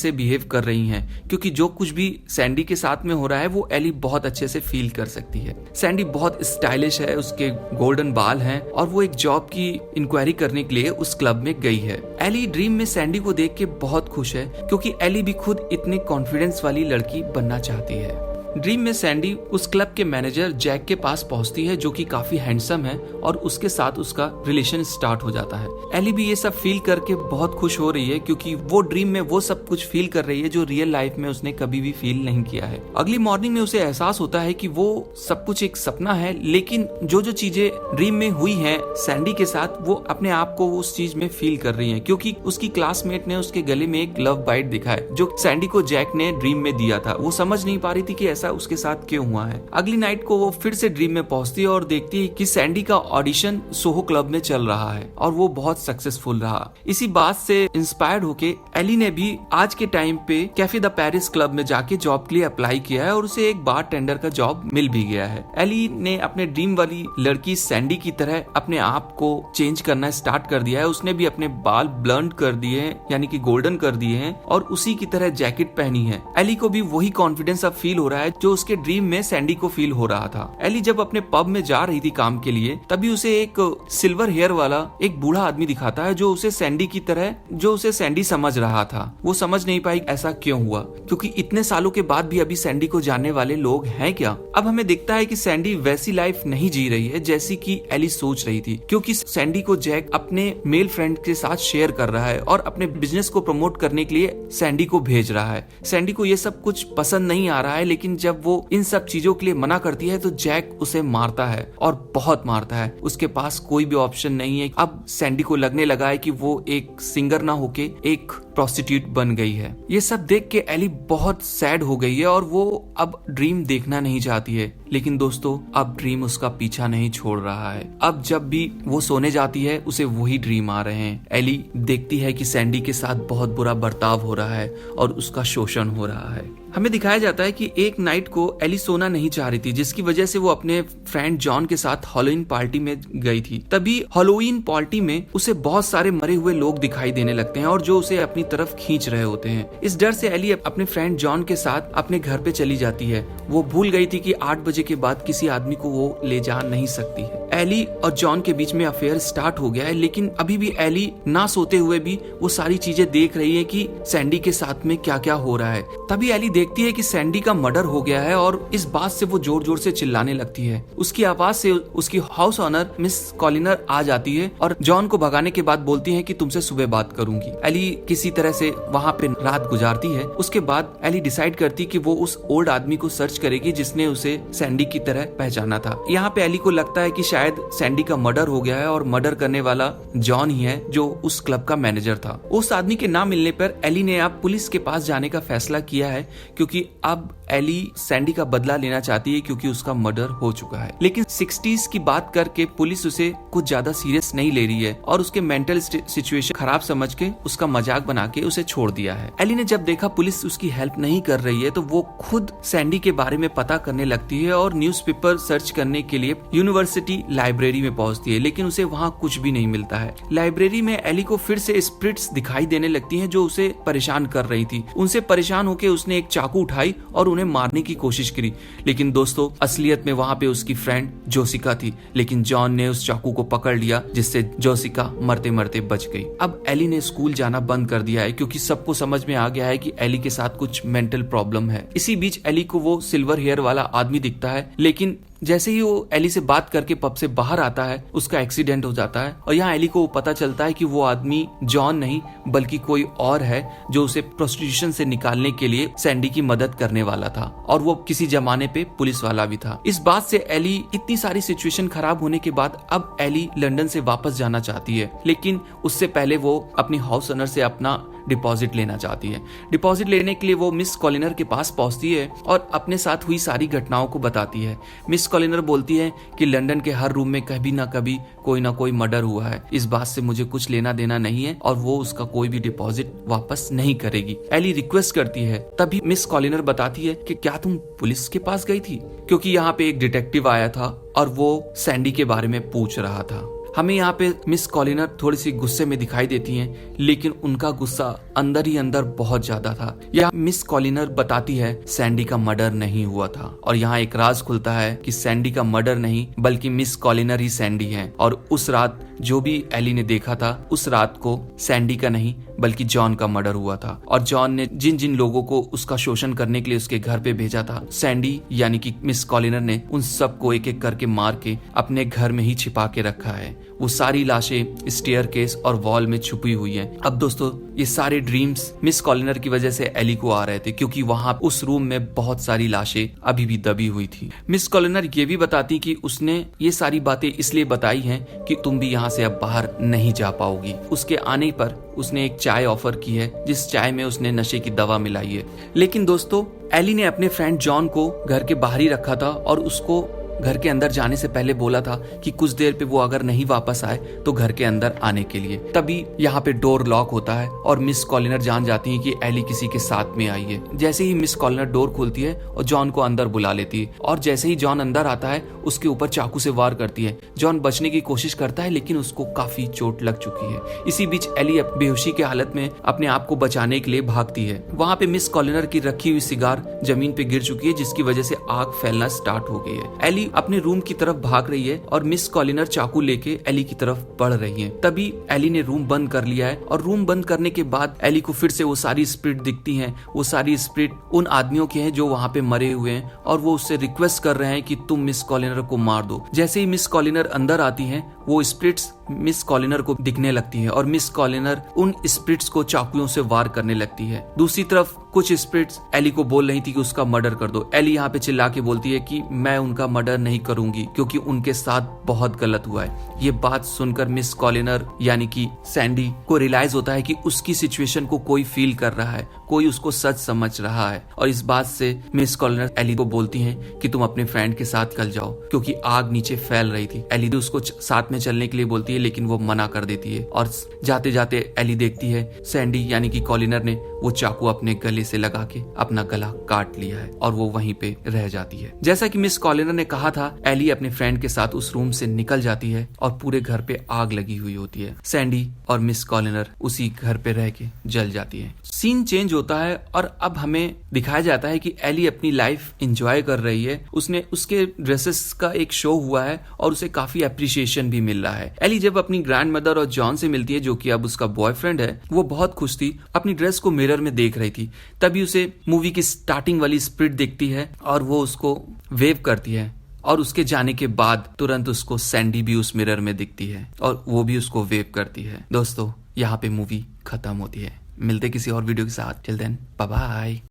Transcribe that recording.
से बिहेव कर रही हैं, क्योंकि जो कुछ भी सैंडी के साथ में हो रहा है वो एली बहुत अच्छे से फील कर सकती है। सैंडी बहुत स्टाइलिश है, उसके गोल्डन बाल हैं और वो एक जॉब की इंक्वायरी करने के लिए उस क्लब में गई है। एली ड्रीम में सैंडी को देख के बहुत खुश है, क्योंकि एली भी खुद इतने कॉन्फिडेंस वाली लड़की बनना चाहती है। ड्रीम में सैंडी उस क्लब के मैनेजर जैक के पास पहुंचती है, जो कि काफी हैंडसम है, और उसके साथ उसका रिलेशन स्टार्ट हो जाता है। एली भी ये सब फील करके बहुत खुश हो रही है, क्योंकि वो ड्रीम में वो सब कुछ फील कर रही है जो रियल लाइफ में उसने कभी भी फील नहीं किया है। अगली मॉर्निंग में उसे एहसास होता है कि वो सब कुछ एक सपना है, लेकिन जो जो चीजें ड्रीम में हुई है सैंडी के साथ, वो अपने आप को उस चीज में फील कर रही है, क्योंकि उसकी क्लासमेट ने उसके गले में एक लव बाइट दिखा है जो सैंडी को जैक ने ड्रीम में दिया था। वो समझ नहीं पा रही थी कि ऐसा उसके साथ क्यों हुआ है। अगली नाइट को वो फिर से ड्रीम में पहुंचती है और देखती है कि सैंडी का ऑडिशन सोहो क्लब में चल रहा है और वो बहुत सक्सेसफुल रहा। इसी बात से इंस्पायर्ड होके एली ने भी आज के टाइम पे कैफे द पेरिस क्लब में जाके जॉब के लिए अप्लाई किया है और उसे एक बार टेंडर का जॉब मिल भी गया है। एली ने अपने ड्रीम वाली लड़की सैंडी की तरह अपने आप को चेंज करना स्टार्ट कर दिया है। उसने भी अपने बाल ब्लंड कर दिए हैं, यानी कि गोल्डन कर दिए हैं, और उसी की तरह जैकेट पहनी है। एली को भी वही कॉन्फिडेंस अब फील हो रहा है जो उसके ड्रीम में सैंडी को फील हो रहा था। एली जब अपने पब में जा रही थी काम के लिए, तभी उसे एक सिल्वर हेयर वाला एक बूढ़ा आदमी दिखाता है जो उसे सैंडी समझ रहा था। वो समझ नहीं पाई ऐसा क्यों हुआ, क्योंकि इतने सालों के बाद भी अभी सैंडी को जानने वाले लोग हैं क्या। अब हमें दिखता है कि सैंडी वैसी लाइफ नहीं जी रही है जैसी कि एली सोच रही थी, क्योंकि सैंडी को जैक अपने मेल फ्रेंड के साथ शेयर कर रहा है और अपने बिजनेस को प्रमोट करने के लिए सैंडी को भेज रहा है। सैंडी को ये सब कुछ पसंद नहीं आ रहा है, लेकिन जब वो इन सब चीजों के लिए मना करती है तो जैक उसे मारता है और बहुत मारता है। उसके पास कोई भी ऑप्शन नहीं है। अब सैंडी को लगने लगा है कि वो एक सिंगर ना होके एक प्रोस्टिट्यूट बन गई है। ये सब देख के एली बहुत सैड हो गई है और वो अब ड्रीम देखना नहीं चाहती है। लेकिन दोस्तों, अब ड्रीम उसका पीछा नहीं छोड़ रहा है। अब जब भी वो सोने जाती है उसे वही ड्रीम आ रहे हैं। एली देखती है कि सैंडी के साथ बहुत बुरा बर्ताव हो रहा है और उसका शोषण हो रहा है। हमें दिखाया जाता है कि एक नाइट को एली सोना नहीं चाह रही थी, जिसकी वजह से वो अपने फ्रेंड जॉन के साथ हैलोवीन पार्टी में गई थी। तभी हैलोवीन पार्टी में उसे बहुत सारे मरे हुए लोग दिखाई देने लगते हैं और जो उसे अपनी तरफ खींच रहे होते हैं। इस डर से एली अपने फ्रेंड जॉन के साथ अपने घर पे चली जाती है। वो भूल गई थी कि 8 बजे के बाद किसी आदमी को वो ले जा नहीं सकती है। एली और जॉन के बीच में अफेयर स्टार्ट हो गया है, लेकिन अभी भी एली ना सोते हुए भी वो सारी चीजें देख रही है कि सैंडी के साथ में क्या क्या हो रहा है। तभी एली देखती है कि सैंडी का मर्डर हो गया है और इस बात से वो जोर जोर से चिल्लाने लगती है। उसकी आवाज से उसकी हाउस ऑनर मिस कॉलिनर आ जाती है और जॉन को भगाने के बाद बोलती है कि तुमसे सुबह बात करूंगी। एली किसी तरह से वहाँ पे रात गुजारती है। उसके बाद एली डिसाइड करती कि वो उस ओल्ड आदमी को सर्च करेगी जिसने उसे सैंडी की तरह पहचाना था। यहाँ पे एली को लगता है कि शायद सैंडी का मर्डर हो गया है और मर्डर करने वाला जॉन ही है, जो उस क्लब का मैनेजर था। उस आदमी के ना मिलने पर एली ने अब पुलिस के पास जाने का फैसला किया है, क्योंकि अब एली सैंडी का बदला लेना चाहती है, क्योंकि उसका मर्डर हो चुका है। लेकिन 60s की बात करके पुलिस उसे कुछ ज्यादा सीरियस नहीं ले रही है और उसके मेंटल सिचुएशन खराब समझ के उसका मजाक बना के उसे छोड़ दिया है। एली ने जब देखा पुलिस उसकी हेल्प नहीं कर रही है तो वो खुद सैंडी के बारे में पता करने लगती है और न्यूज़पेपर सर्च करने के लिए यूनिवर्सिटी लाइब्रेरी में पहुंचती है, लेकिन उसे वहाँ कुछ भी नहीं मिलता है। लाइब्रेरी में एली को फिर से स्पिरिट्स दिखाई देने लगती हैं जो उसे परेशान कर रही थी। उनसे परेशान होकर उसने एक चाकू उठाई और उन्हें मारने की कोशिश करी, लेकिन दोस्तों असलियत में वहाँ पे उसकी फ्रेंड जोसिका थी। लेकिन जॉन ने उस चाकू को पकड़ लिया, जिससे जोसिका मरते मरते बच गई। अब एली ने स्कूल जाना बंद कर दिया है, क्योंकि सबको समझ में आ गया है कि एली के साथ कुछ मेंटल प्रॉब्लम है। इसी बीच एली को वो सिल्वर हेयर वाला आदमी दिखता है, लेकिन जैसे ही वो एली से बात करके पब से बाहर आता है उसका एक्सीडेंट हो जाता है और यहाँ एली को पता चलता है कि वो आदमी जॉन नहीं बल्कि कोई और है, जो उसे प्रोस्टिट्यूशन से निकालने के लिए सैंडी की मदद करने वाला था और वो किसी जमाने पे पुलिस वाला भी था। इस बात से एली इतनी सारी सिचुएशन खराब होने के बाद अब एली लंदन से वापस जाना चाहती है, लेकिन उससे पहले वो अपनी हाउस ओनर से अपना डिपॉजिट लेना चाहती है। डिपॉजिट लेने के लिए वो मिस कॉलिनर के पास पहुंचती है और अपने साथ हुई सारी घटनाओं को बताती है। मिस कॉलिनर बोलती है कि लंदन के हर रूम में कभी ना कभी कोई ना कोई मर्डर हुआ है, इस बात से मुझे कुछ लेना देना नहीं है और वो उसका कोई भी डिपॉजिट वापस नहीं करेगी। एली रिक्वेस्ट करती है, तभी मिस कॉलिनर बताती है कि क्या तुम पुलिस के पास गई थी, क्योंकि यहाँ पे एक डिटेक्टिव आया था और वो सैंडी के बारे में पूछ रहा था। हमें यहाँ पे मिस कॉलिनर थोड़ी सी गुस्से में दिखाई देती हैं, लेकिन उनका गुस्सा अंदर ही अंदर बहुत ज्यादा था। यह मिस कॉलिनर बताती है सैंडी का मर्डर नहीं हुआ था, और यहाँ एक राज खुलता है कि सैंडी का मर्डर नहीं बल्कि मिस कॉलिनर ही सैंडी है। और उस रात जो भी एली ने देखा था, उस रात को सैंडी का नहीं बल्कि जॉन का मर्डर हुआ था। और जॉन ने जिन जिन लोगों को उसका शोषण करने के लिए उसके घर पे भेजा था, सैंडी यानी कि मिस कॉलिनर ने उन सबको एक एक करके मार के अपने घर में ही छिपा के रखा है। वो सारी लाशें स्टेयरकेस और वॉल में छुपी हुई हैं। अब दोस्तों, ये सारे ड्रीम्स मिस कॉलिनर की वजह से एली को आ रहे थे, क्योंकि वहां उस रूम में बहुत सारी लाशें अभी भी दबी हुई थी। मिस कॉलिनर ये भी बताती कि उसने ये सारी बातें इसलिए बताई हैं कि तुम भी यहाँ से अब बाहर नहीं जा पाओगी। उसके आने पर उसने एक चाय ऑफर की है, जिस चाय में उसने नशे की दवा मिलाई है। लेकिन दोस्तों, एली ने अपने फ्रेंड जॉन को घर के बाहर ही रखा था और उसको घर के अंदर जाने से पहले बोला था कि कुछ देर पे वो अगर नहीं वापस आए तो घर के अंदर आने के लिए। तभी यहाँ पे डोर लॉक होता है और मिस कॉलिनर जान जाती है कि एली किसी के साथ में आई है। जैसे ही मिस कॉलिनर डोर खोलती है और जॉन को अंदर बुला लेती है, और जैसे ही जॉन अंदर आता है उसके ऊपर चाकू से वार करती है। जॉन बचने की कोशिश करता है, लेकिन उसको काफी चोट लग चुकी है। इसी बीच एली बेहोशी के हालत में अपने आप को बचाने के लिए भागती है। वहाँ पे मिस कॉलिनर की रखी हुई सिगार जमीन पे गिर चुकी है, जिसकी वजह से आग फैलना स्टार्ट हो गई है। एली अपने रूम की तरफ भाग रही है और मिस कॉलिनर चाकू लेके एली की तरफ बढ़ रही है। तभी एली ने रूम बंद कर लिया है, और रूम बंद करने के बाद एली को फिर से वो सारी स्पिरिट दिखती हैं। वो सारी स्पिरिट उन आदमियों के हैं जो वहाँ पे मरे हुए हैं, और वो उससे रिक्वेस्ट कर रहे हैं कि तुम मिस कॉलिनर को मार दो। जैसे ही मिस कॉलिनर अंदर आती हैं, वो स्पिरिट्स मिस कॉलिनर को दिखने लगती है और मिस कॉलिनर उन स्पिरिट्स को चाकुओं से वार करने लगती है। दूसरी तरफ कुछ स्पिरिट्स एली को बोल रही थी कि उसका मर्डर कर दो। एली यहाँ पे चिल्ला के बोलती है कि मैं उनका मर्डर नहीं करूंगी, क्योंकि उनके साथ बहुत गलत हुआ है। ये बात सुनकर मिस कॉलिनर यानी कि सैंडी को रियलाइज होता है कि उसकी सिचुएशन को कोई फील कर रहा है, कोई उसको सच समझ रहा है। और इस बात से मिस कॉलिनर एली को बोलती हैं कि तुम अपने फ्रेंड के साथ कल जाओ, क्योंकि आग नीचे फैल रही थी। एली उसको साथ में चलने के लिए बोलती है, लेकिन वो मना कर देती है। और जाते जाते एली देखती है सैंडी यानी कि कॉलिनर ने वो चाकू अपने गले से लगा के अपना गला काट लिया है, और वो वहीं पे रह जाती है। जैसा कि मिस कॉलिनर ने कहा था, एली अपने फ्रेंड के साथ उस रूम से निकल जाती है और पूरे घर पे आग लगी हुई होती है। सैंडी और मिस कॉलिनर उसी घर पे रह के जल जाती है। सीन चेंज होता है और अब हमें दिखाया जाता है कि एली अपनी लाइफ एंजॉय कर रही है। उसने उसके ड्रेसेस का एक शो हुआ है और उसे काफी अप्रिसिएशन भी मिल रहा है। एली जब अपनी ग्रैंड मदर और जॉन से मिलती है, जो कि अब उसका बॉयफ्रेंड है, वो बहुत खुश थी। अपनी ड्रेस को मिरर में देख रही थी। तभी उसे मूवी की स्टार्टिंग वाली स्पिरिट दिखती है और वो उसको वेव करती है, और उसके जाने के बाद तुरंत उसको सैंडी भी उस मिरर में दिखती है और वो भी उसको वेव करती है। दोस्तों, यहाँ पे मूवी खत्म होती है। मिलते किसी और वीडियो के साथ। Till then, bye bye.